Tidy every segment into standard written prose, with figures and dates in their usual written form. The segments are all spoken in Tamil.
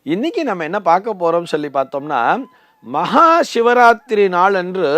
இன்னைக்கு நம்ம என்ன பார்க்க போறோம் சொல்லி பார்த்தோம்னா, மகா சிவராத்திரி நாள் அன்று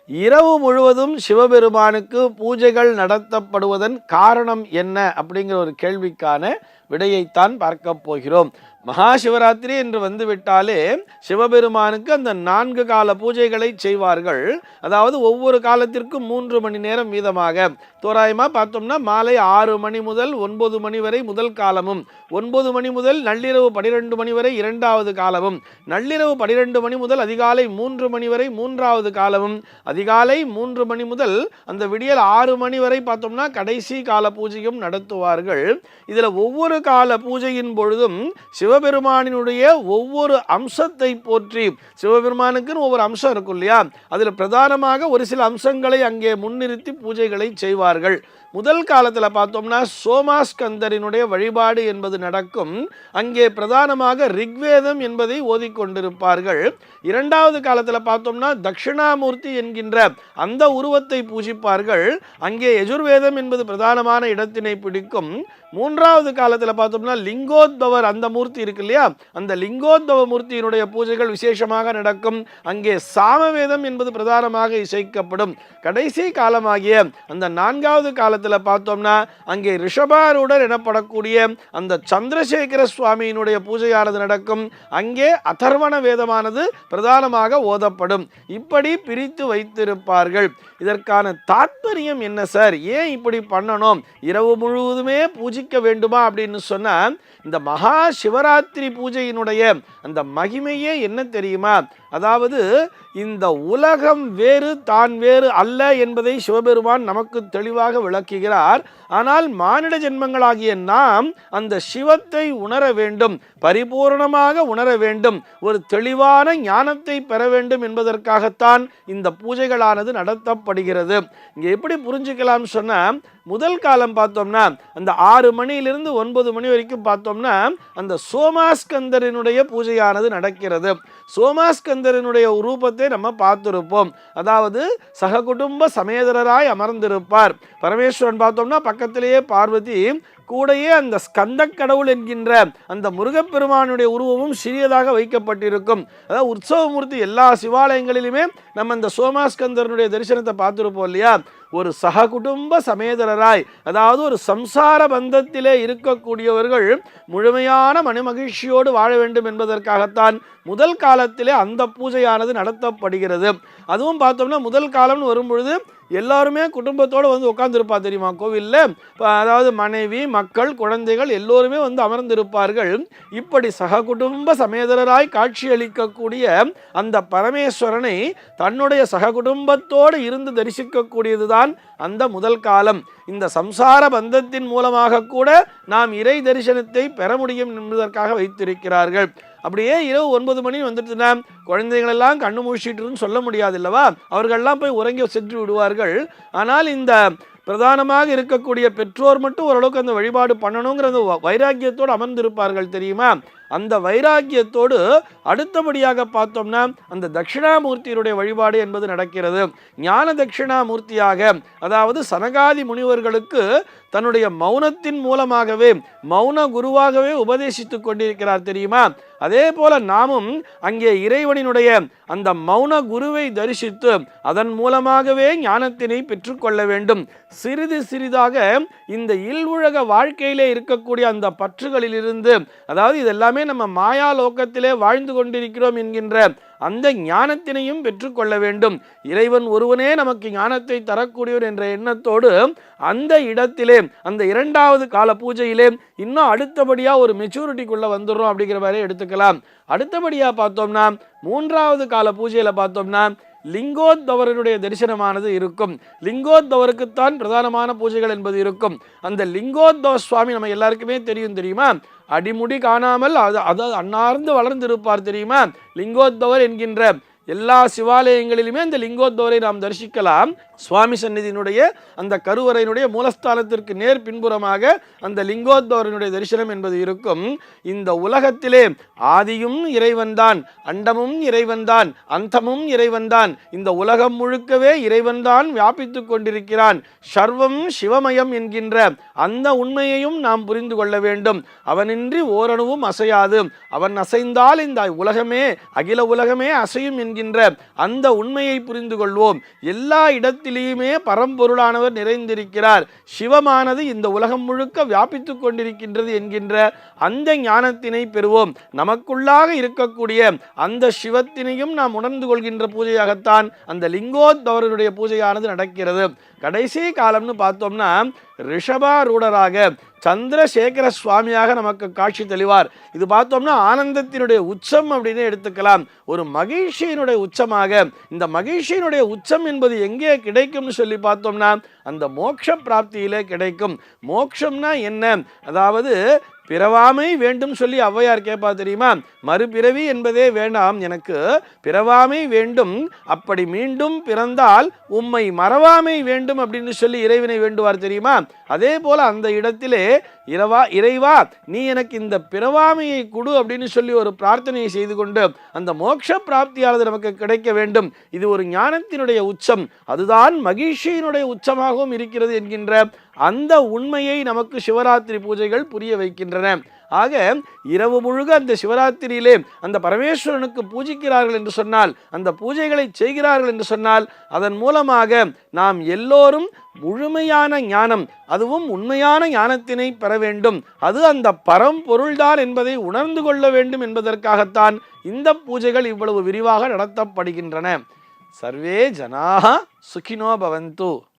இரவு முழுவதும் சிவபெருமானுக்கு பூஜைகள் நடத்தப்படுவதன் காரணம் என்ன அப்படிங்கிற ஒரு கேள்விக்கான விடையைத்தான் பார்க்க போகிறோம். மகா சிவராத்திரி என்று வந்துவிட்டாலே சிவபெருமானுக்கு அந்த 4 கால பூஜைகளை செய்வார்கள். அதாவது ஒவ்வொரு காலத்திற்கும் 3 மணி நேரம் வீதமாக தோராயமாக பார்த்தோம்னா மாலை 6 மணி முதல் 9 மணி வரை முதல் காலமும், 9 மணி முதல் நள்ளிரவு 12 மணி வரை இரண்டாவது காலமும், நள்ளிரவு 12 மணி முதல் அதிகாலை 3 மணி வரை மூன்றாவது காலமும், அதிகாலை 3 மணி முதல் அந்த விடியல் 6 மணி வரை பார்த்தோம்னா கடைசி கால பூஜையும் நடத்துவார்கள். இதில் ஒவ்வொரு கால பூஜையின் பொழுதும் சிவபெருமானினுடைய ஒவ்வொரு அம்சத்தை போற்றி, சிவபெருமானுக்குன்னு ஒவ்வொரு அம்சம் இருக்கும் இல்லையா, அதில் பிரதானமாக ஒரு சில அம்சங்களை அங்கே முன்னிறுத்தி பூஜைகளை செய்வார்கள். முதல் காலத்தில் பார்த்தோம்னா சோமாஸ்கந்தரினுடைய வழிபாடு என்பது நடக்கும். அங்கே பிரதானமாக ரிக்வேதம் என்பதை ஓதிக்கொண்டிருப்பார்கள். இரண்டாவது காலத்தில் பார்த்தோம்னா தட்சிணாமூர்த்தி என்கின்ற அந்த உருவத்தை பூஜிப்பார்கள். அங்கே யஜுர்வேதம் என்பது பிரதானமான இடத்தினை பிடிக்கும். மூன்றாவது காலத்தில் பார்த்தோம்னா லிங்கோத்பவர் அந்த மூர்த்தி இருக்கு இல்லையா, அந்த லிங்கோத்பவ மூர்த்தியினுடைய பூஜைகள் விசேஷமாக நடக்கும். அங்கே சாமவேதம் என்பது பிரதானமாக இசைக்கப்படும். கடைசி காலமாகிய அந்த 4வது காலத்தில் பார்த்தோம்னா அங்கே ரிஷபாரூடர் எனப்படக்கூடிய அந்த சந்திரசேகர சுவாமியினுடைய பூஜையானது நடக்கும். அங்கே அதர்வண வேதமானது பிரதானமாக ஓதப்படும். இப்படி பிரித்து வைத்திருப்பார்கள். இதற்கான தாத்பரியம் என்ன சார், ஏன் இப்படி பண்ணணும், இரவு முழுவதுமே பூஜிக்க வேண்டுமா அப்படின்னு சொன்னா, இந்த மகா சிவராத்திரி பூஜையினுடைய அந்த மகிமையே என்ன தெரியுமா? அதாவது இந்த உலகம் வேறு தான் வேறு அல்ல என்பதை சிவபெருமான் நமக்கு தெளிவாக விளக்குகிறார். ஆனால் மானிட ஜென்மங்களாகிய நாம் அந்த சிவத்தை உணர வேண்டும், பரிபூர்ணமாக உணர வேண்டும், ஒரு தெளிவான ஞானத்தை பெற வேண்டும் என்பதற்காகத்தான் இந்த பூஜைகளானது நடத்தப்படுகிறது. இங்கே எப்படி புரிஞ்சுக்கலாம் சொன்னா, முதல் காலம் பார்த்தோம்னா அந்த 6 மணியிலிருந்து 9 மணி வரைக்கும் பார்த்தோம்னா அந்த சோமாஸ்கந்தரினுடைய பூஜையானது நடக்கிறது. சோமாஸ்கந்தரினுடைய ரூபத்தை நம்ம பார்த்திருப்போம். அதாவது சககுடும்ப சமேதரராய் அமர்ந்திருப்பார். பரமேஸ்வரன் பார்த்தோம்னா பக்கத்திலேயே பார்வதி, கூடையே அந்த ஸ்கந்த கடவுள் என்கின்ற அந்த முருகப்பெருமானுடைய உருவமும் சிறியதாக வைக்கப்பட்டிருக்கும். அதாவது உற்சவமூர்த்தி எல்லா சிவாலயங்களிலுமே நம்ம இந்த சோமாஸ்கந்தரனுடைய தரிசனத்தை பார்த்துருப்போம் இல்லையா. ஒரு சககுடும்ப சமேதரராய், அதாவது ஒரு சம்சார பந்தத்திலே இருக்கக்கூடியவர்கள் முழுமையான மனமகிழ்ச்சியோடு வாழ வேண்டும் என்பதற்காகத்தான் முதல் காலத்திலே அந்த பூஜையானது நடத்தப்படுகிறது. அதுவும் பார்த்தோம்னா முதல் காலம்னு வரும்பொழுது எல்லாருமே குடும்பத்தோடு வந்து உட்கார்ந்துருப்பா தெரியுமா கோவிலில். அதாவது மனைவி, மக்கள், குழந்தைகள் எல்லோருமே வந்து அமர்ந்திருப்பார்கள். இப்படி சககுடும்ப சமேதரராய் காட்சியளிக்கக்கூடிய அந்த பரமேஸ்வரனை தன்னுடைய சககுடும்பத்தோடு இருந்து தரிசிக்கக்கூடியதுதான் அந்த முதல் காலம். இந்த சம்சார பந்தத்தின் மூலமாக கூட நாம் இறை தரிசனத்தை பெற முடியும் என்பதற்காக வைத்திருக்கிறார்கள். அப்படியே இரவு 9 மணி வந்துட்டுனா குழந்தைகளெல்லாம் கண்ணு முழிச்சிட்டுன்னு சொல்ல முடியாது இல்லவா, அவர்கள்லாம் போய் உறங்கி சென்று விடுவார்கள். ஆனால் இந்த பிரதானமாக இருக்கக்கூடிய பெற்றோர் மட்டும் ஓரளவுக்கு அந்த வழிபாடு பண்ணணுங்கிற அந்த வைராக்கியத்தோடு அமர்ந்திருப்பார்கள் தெரியுமா. அந்த வைராக்கியத்தோடு அடுத்தபடியாக பார்த்தோம்னா அந்த தட்சிணாமூர்த்தியினுடைய வழிபாடு என்பது நடக்கிறது. ஞான தட்சிணாமூர்த்தியாக, அதாவது சனகாதி முனிவர்களுக்கு தன்னுடைய மௌனத்தின் மூலமாகவே, மௌன குருவாகவே உபதேசித்துக் கொண்டிருக்கிறார் தெரியுமா. அதே போல நாமும் அங்கே இறைவனினுடைய அந்த மௌன குருவை தரிசித்து அதன் மூலமாகவே ஞானத்தினை பெற்றுக்கொள்ள வேண்டும். சிறிது சிறிதாக இந்த இல்வுலக வாழ்க்கையிலே இருக்கக்கூடிய அந்த பற்றுகளிலிருந்து, அதாவது இதெல்லாமே நம்ம மாயா லோகத்திலே வாழ்ந்து கொண்டிருக்கிறோம் என்கின்ற அந்த ஞானத்தினையும் பெற்றுக்கொள்ள வேண்டும். இறைவன் ஒருவனே நமக்கு ஞானத்தை தரக்கூடியவர் என்ற எண்ணத்தோடு அந்த இடத்திலே அந்த 2வது கால பூஜையிலே இன்னும் அடுத்தபடியாக ஒரு மெச்சூரிட்டிக்குள்ளே வந்துடுறோம் அப்படிங்கிற மாதிரி எடுத்துக்கலாம். அடுத்தபடியாக பார்த்தோம்னா 3வது கால பூஜையில் பார்த்தோம்னா லிங்கோத்பவருடைய தரிசனமானது இருக்கும். லிங்கோத்பவருக்குத்தான் பிரதானமான பூஜைகள் என்பது இருக்கும். அந்த லிங்கோத்பவ சுவாமி நம்ம எல்லாருக்குமே தெரியுமா, அடிமுடி காணாமல் அது அன்னார்ந்து வளர்ந்திருப்பார் தெரியுமா. லிங்கோத்பவர் என்கின்ற எல்லா சிவாலயங்களிலுமே அந்த லிங்கோத்பவரை நாம் தரிசிக்கலாம். சுவாமி சந்நிதியினுடைய அந்த கருவறையினுடைய மூலஸ்தானத்திற்கு நேர் பின்புறமாக அந்த லிங்கோத்பவரனுடைய தரிசனம் என்பது இருக்கும். இந்த உலகத்திலே ஆதியும் இறைவன்தான், அண்டமும் இறைவன்தான், அந்தமும் இறைவன்தான், இந்த உலகம் முழுக்கவே இறைவன்தான் வியாபித்து கொண்டிருக்கிறான், சர்வம் சிவமயம் என்கின்ற அந்த உண்மையையும் நாம் புரிந்து கொள்ள வேண்டும். அவனின்றி ஓரணுவும் அசையாது, அவன் அசைந்தால் இந்த உலகமே அகில உலகமே அசையும் என்கின்ற அந்த உண்மையை புரிந்து கொள்வோம். எல்லா இடத்திலேயுமே பரம்பொருளானவர் நிறைந்திருக்கிறார், சிவமானது இந்த உலகம் முழுக்க வியாபித்து கொண்டிருக்கின்றது என்கின்ற அந்த ஞானத்தினை பெறுவோம். நமக்குள்ளாக இருக்கக்கூடிய அந்த சிவத்தினையும் நாம் உணர்ந்து கொள்கின்ற பூஜையாகத்தான் அந்த லிங்கோத்பவருடைய பூஜையானது நடக்கிறது. கடைசி காலம்னு பார்த்தோம்னா ரிஷபாரூடராக சந்திரசேகர சுவாமியாக நமக்கு காட்சி தெளிவார். இது பார்த்தோம்னா ஆனந்தத்தினுடைய உச்சம் அப்படின்னு எடுத்துக்கலாம், ஒரு மகிழ்ச்சியினுடைய உச்சமாக. இந்த மகிழ்ச்சியினுடைய உச்சம் என்பது எங்கே கிடைக்கும்னு சொல்லி பார்த்தோம்னா அந்த மோட்ச பிராப்தியிலே கிடைக்கும். மோட்சம்னா என்ன? அதாவது பிறவாமை வேண்டும் சொல்லி ஔவையார் கேட்பா தெரியுமா? மறுபிறவி என்பதே வேண்டாம், எனக்கு பிறவாமை வேண்டும், அப்படி மீண்டும் பிறந்தால் உம்மை மறவாமை வேண்டும் அப்படின்னு சொல்லி இறைவனை வேண்டுவார் தெரியுமா? அதே போல அந்த இடத்திலே இறைவா நீ எனக்கு இந்த பிறவாமையை கொடு அப்படின்னு சொல்லி ஒரு பிரார்த்தனையை செய்து கொண்டு அந்த மோட்ச பிராப்தியானது நமக்கு கிடைக்க வேண்டும். இது ஒரு ஞானத்தினுடைய உச்சம், அதுதான் மகிழ்ச்சியினுடைய உச்சமாகவும் இருக்கிறது என்கின்ற அந்த உண்மையை நமக்கு சிவராத்திரி பூஜைகள் புரிய வைக்கின்றன. ஆக இரவு முழுக்க அந்த சிவராத்திரியிலே அந்த பரமேஸ்வரனுக்கு பூஜிக்கிறார்கள் என்று சொன்னால், அந்த பூஜைகளை செய்கிறார்கள் என்று சொன்னால், அதன் மூலமாக நாம் எல்லோரும் முழுமையான ஞானம், அதுவும் உண்மையான ஞானத்தினை பெற வேண்டும். அது அந்த பரம்பொருள்தான் என்பதை உணர்ந்து கொள்ள வேண்டும் என்பதற்காகத்தான் இந்த பூஜைகள் இவ்வளவு விரிவாக நடத்தப்படுகின்றன. சர்வே ஜனாஹ சுகினோ பவந்து.